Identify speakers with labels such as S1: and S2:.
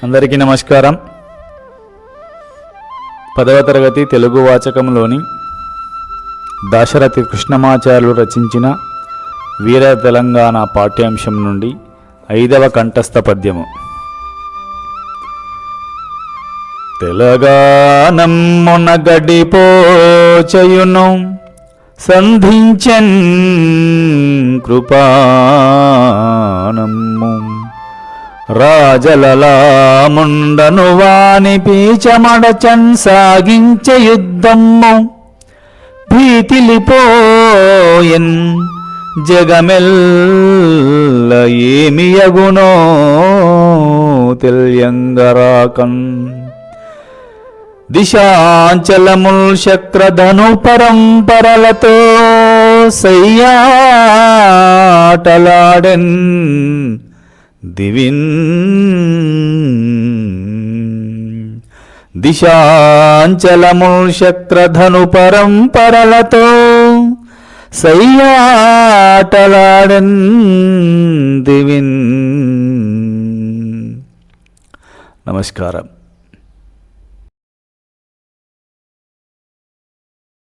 S1: అందరికీ నమస్కారం. 10వ తరగతి తెలుగు వాచకంలోని దాశరథి కృష్ణమాచార్యులు రచించిన వీర తెలంగాణ పాఠ్యాంశం నుండి 5వ కంఠస్థ పద్యము. తెలంగాణమున గడిపోచయును సంధించెన్ కృపానమ్ము రాజలలాముండను వాని పీచమడచన్ సాగించే యుద్ధము భీతిలిపోయన్ జగమెల్ల ఏమియగునో తెలియంగరాకన్ దిశాంచలముల్ శక్రధను పరంపరలతో సయ్యాటలాడెన్ దివిన్ దిశాంచలముల్ శక్రధను పరంపరలతో సయ్యాటలాడెన్ దివిన్. నమస్కారం.